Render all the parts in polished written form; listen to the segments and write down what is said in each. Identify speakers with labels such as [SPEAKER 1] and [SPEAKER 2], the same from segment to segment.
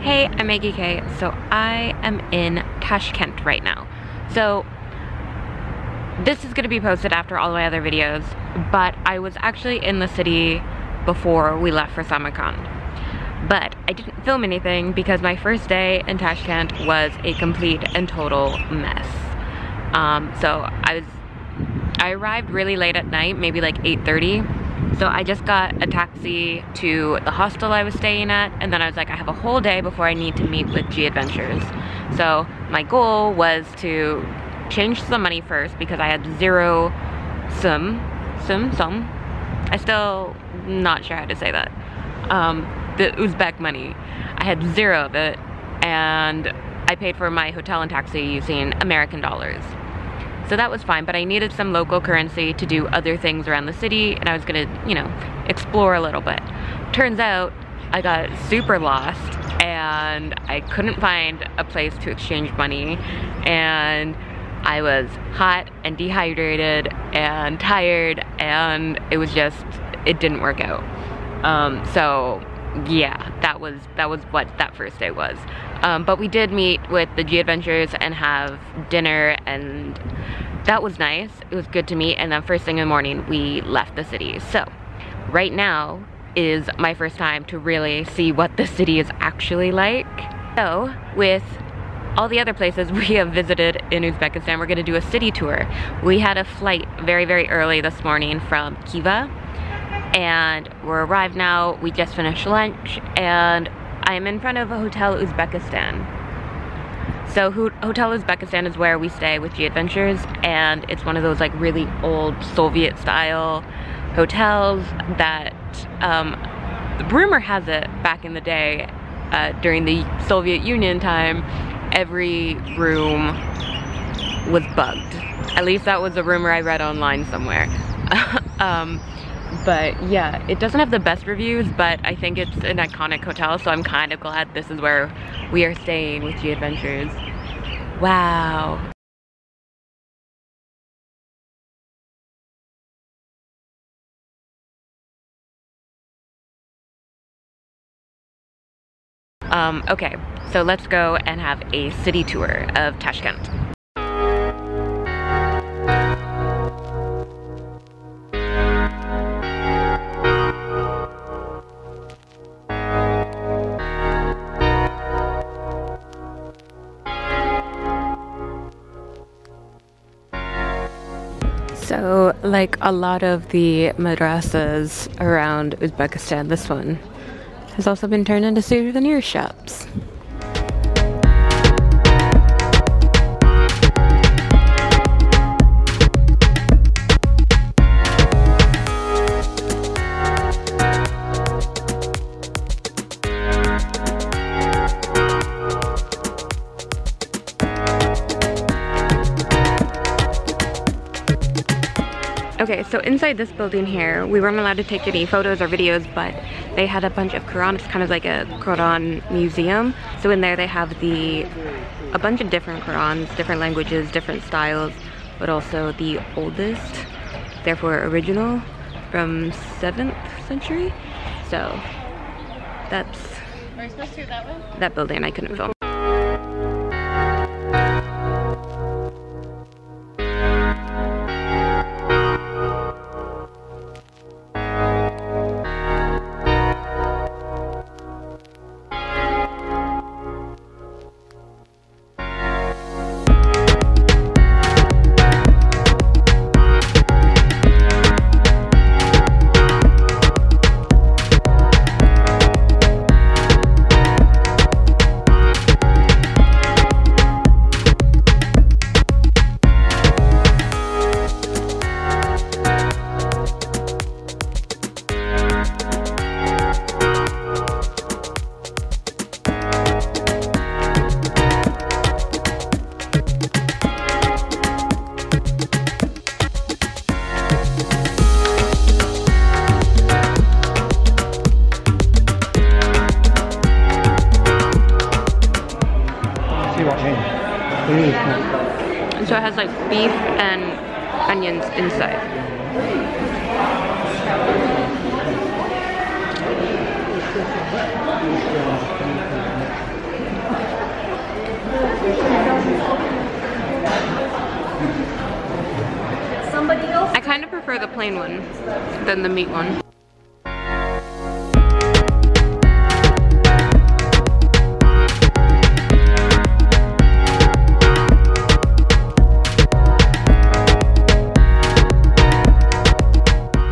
[SPEAKER 1] Hey, I'm Meggie Kay. So I am in Tashkent right now. So this is going to be posted after all my other videos, but I was actually in the city before we left for Samarkand. But I didn't film anything because my first day in Tashkent was a complete and total mess. So I arrived really late at night, maybe like 8:30. So I just got a taxi to the hostel I was staying at, and then I was like, I have a whole day before I need to meet with G Adventures. So my goal was to change some money first because I had zero some. I still not sure how to say that. The Uzbek money. I had zero of it, and I paid for my hotel and taxi using American dollars. So that was fine, but I needed some local currency to do other things around the city, and I was gonna, you know, explore a little bit. Turns out I got super lost and I couldn't find a place to exchange money, and I was hot and dehydrated and tired, and it was just, it didn't work out. So yeah, that was what that first day was. But we did meet with the G Adventures and have dinner, and that was nice. It was good to meet, and then first thing in the morning we left the city. So right now is my first time to really see what the city is actually like. So with all the other places we have visited in Uzbekistan, we're gonna do a city tour. We had a flight very, very early this morning from Khiva, and we're arrived now. We just finished lunch, and I'm in front of a Hotel Uzbekistan. So Hotel Uzbekistan is where we stay with G Adventures, and it's one of those like really old Soviet style hotels that the rumor has it back in the day, during the Soviet Union time, every room was bugged. At least that was a rumor I read online somewhere. But yeah, it doesn't have the best reviews, but I think it's an iconic hotel, so I'm kind of glad this is where we are staying with G Adventures. Wow. Okay, so let's go and have a city tour of Tashkent. So, like a lot of the madrasas around Uzbekistan, this one has also been turned into souvenir shops. Okay, so inside this building here, we weren't allowed to take any photos or videos, but they had a bunch of Quran. It's kind of like a Quran museum. So in there they have a bunch of different Qurans, different languages, different styles, but also the oldest, therefore original, from 7th century. So that's... Are you supposed to do that one? That building I couldn't film. So it has like beef and onions inside. plain one than the meat one.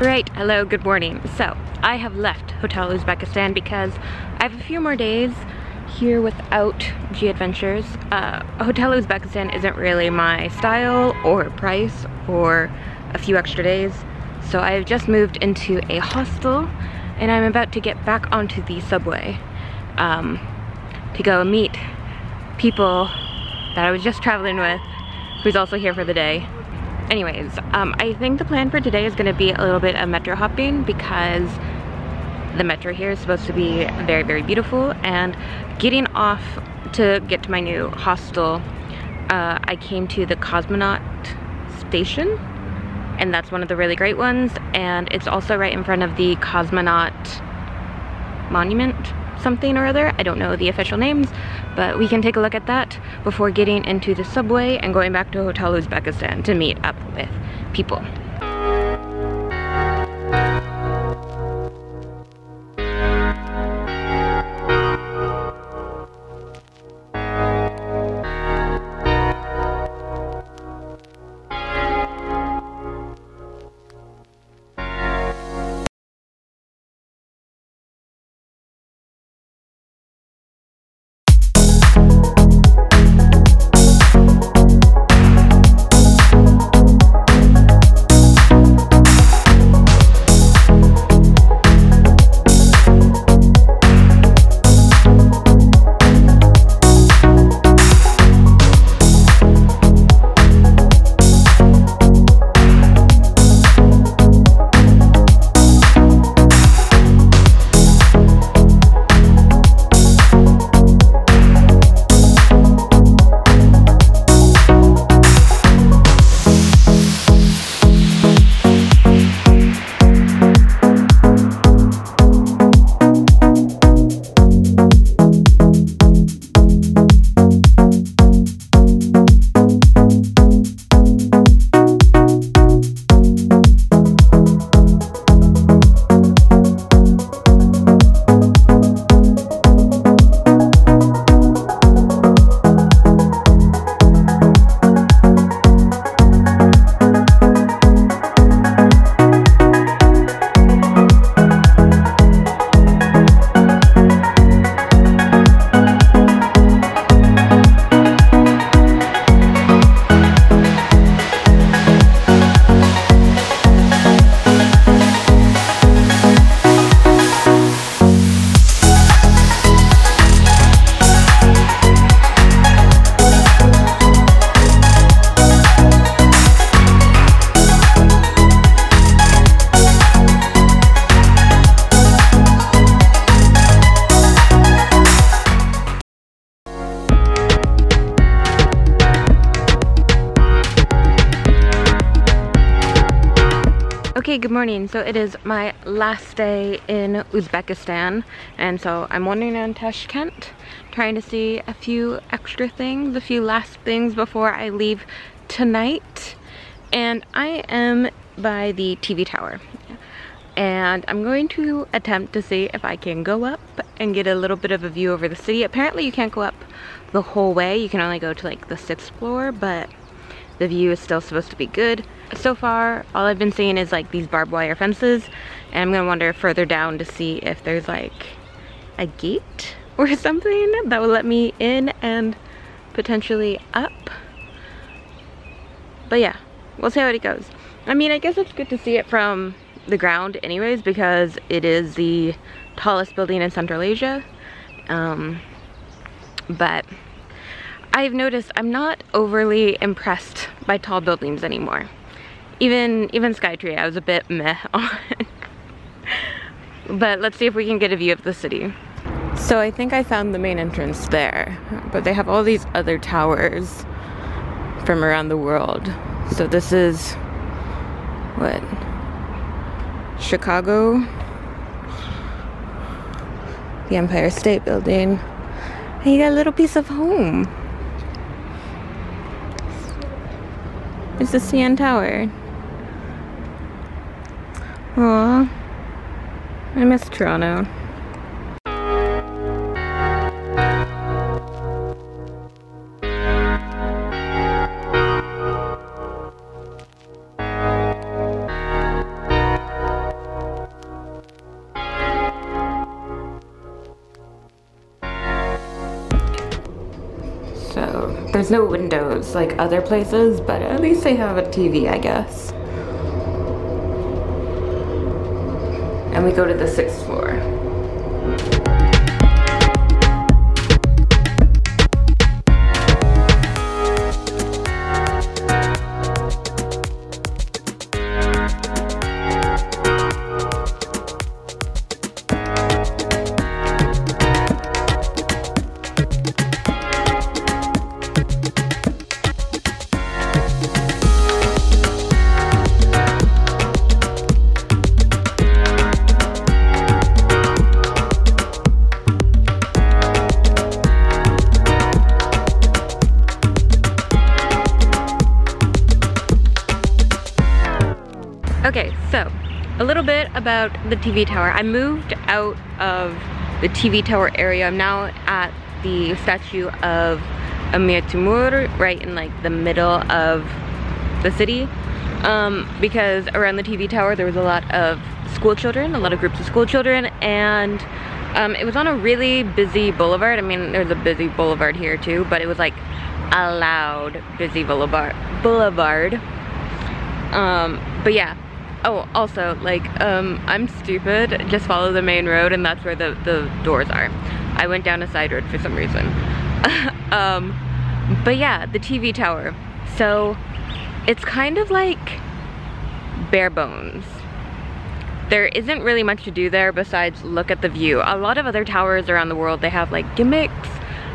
[SPEAKER 1] Right, hello, good morning. So, I have left Hotel Uzbekistan because I have a few more days here without G Adventures. Hotel Uzbekistan isn't really my style or price for a few extra days. So I've just moved into a hostel and I'm about to get back onto the subway to go meet people that I was just traveling with who's also here for the day. Anyways, I think the plan for today is going to be a little bit of metro hopping because the metro here is supposed to be very, very beautiful, and getting off to get to my new hostel, I came to the Cosmonaut Station, and that's one of the really great ones, and it's also right in front of the Cosmonaut Monument, something or other. I don't know the official names, but we can take a look at that before getting into the subway and going back to Hotel Uzbekistan to meet up with people. Okay, good morning. So it is my last day in Uzbekistan, and so I'm wandering around Tashkent trying to see a few extra things, a few last things before I leave tonight. And I am by the TV tower, and I'm going to attempt to see if I can go up and get a little bit of a view over the city. Apparently you can't go up the whole way, you can only go to like the 6th floor, but the view is still supposed to be good. So far, all I've been seeing is like these barbed wire fences, and I'm gonna wander further down to see if there's like a gate or something that will let me in and potentially up. But yeah, we'll see how it goes. I mean, I guess it's good to see it from the ground anyways, because it is the tallest building in Central Asia. But I've noticed I'm not overly impressed by tall buildings anymore. Even Skytree, I was a bit meh on. But let's see if we can get a view of the city. So I think I found the main entrance there, but they have all these other towers from around the world. So this is, what? Chicago, the Empire State Building, and you got a little piece of home. It's the CN Tower. Aw, I miss Toronto. So, there's no windows like other places, but at least they have a TV, I guess. And we go to the 6th floor. Okay, so a little bit about the TV tower. I moved out of the TV tower area. I'm now at the statue of Amir Timur, right in like the middle of the city, because around the TV tower there was a lot of school children, a lot of groups of school children, and it was on a really busy boulevard. I mean, there's a busy boulevard here too, but it was like a loud, busy boulevard. But yeah. Oh, also, like, I'm stupid. Just follow the main road, and that's where the doors are. I went down a side road for some reason. But yeah, the TV tower. So, it's kind of like bare bones. There isn't really much to do there besides look at the view. A lot of other towers around the world, they have like gimmicks.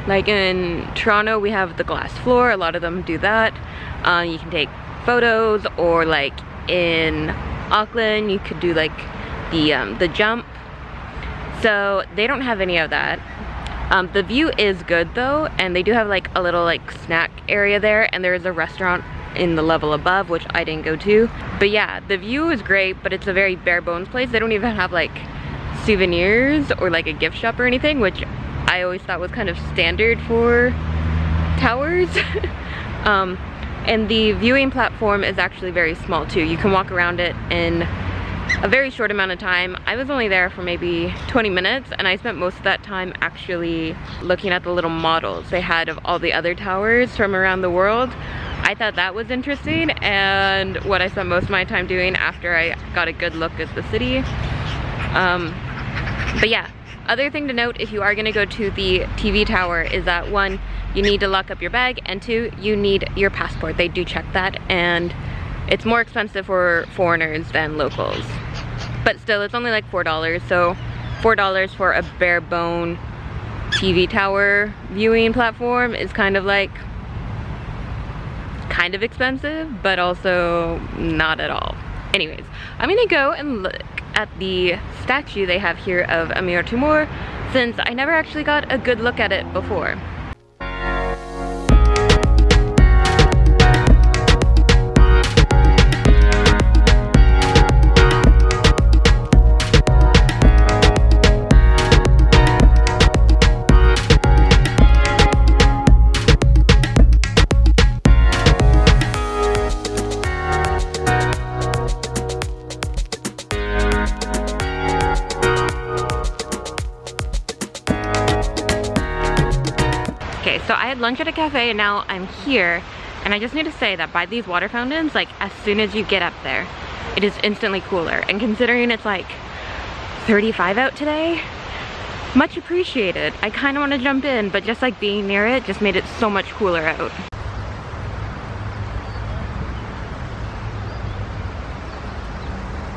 [SPEAKER 1] Like in Toronto, we have the glass floor. A lot of them do that. You can take photos, or like in Auckland, you could do like the jump. So they don't have any of that. The view is good though, and they do have like a little like snack area there, and there is a restaurant in the level above, which I didn't go to. But yeah, the view is great, but it's a very bare bones place. They don't even have like souvenirs or like a gift shop or anything, which I always thought was kind of standard for towers. And the viewing platform is actually very small too. You can walk around it in a very short amount of time. I was only there for maybe 20 minutes, and I spent most of that time actually looking at the little models they had of all the other towers from around the world. I thought that was interesting, and what I spent most of my time doing after I got a good look at the city. But yeah, other thing to note if you are gonna go to the TV tower is that 1, you need to lock up your bag, and 2, you need your passport. They do check that, and it's more expensive for foreigners than locals. But still, it's only like $4, so $4 for a bare bone TV tower viewing platform is kind of expensive, but also not at all. Anyways, I'm gonna go and look at the statue they have here of Amir Timur, since I never actually got a good look at it before. Okay, so I had lunch at a cafe, and now I'm here, and I just need to say that by these water fountains, like as soon as you get up there, it is instantly cooler. And considering it's like 35 out today, much appreciated. I kind of want to jump in, but just like being near it just made it so much cooler out.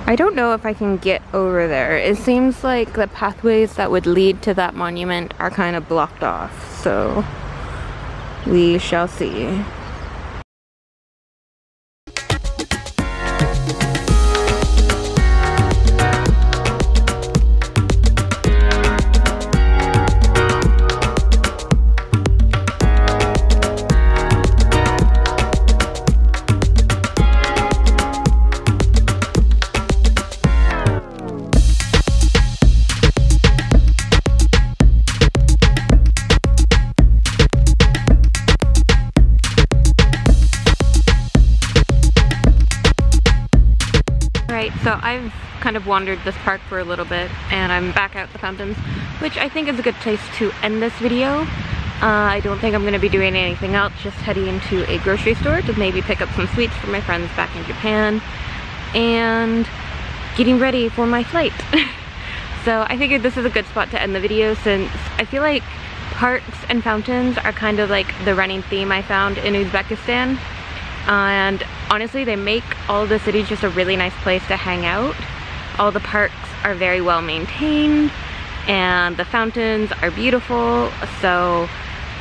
[SPEAKER 1] I don't know if I can get over there. It seems like the pathways that would lead to that monument are kind of blocked off, so we shall see. So I've kind of wandered this park for a little bit and I'm back at the fountains, which I think is a good place to end this video. I don't think I'm going to be doing anything else, just heading into a grocery store to maybe pick up some sweets for my friends back in Japan and getting ready for my flight. So I figured this is a good spot to end the video, since I feel like parks and fountains are kind of like the running theme I found in Uzbekistan. And honestly, they make all the city just a really nice place to hang out. All the parks are very well maintained and the fountains are beautiful. So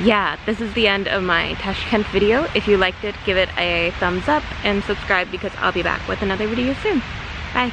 [SPEAKER 1] yeah, this is the end of my Tashkent video. If you liked it, give it a thumbs up and subscribe, because I'll be back with another video soon. Bye.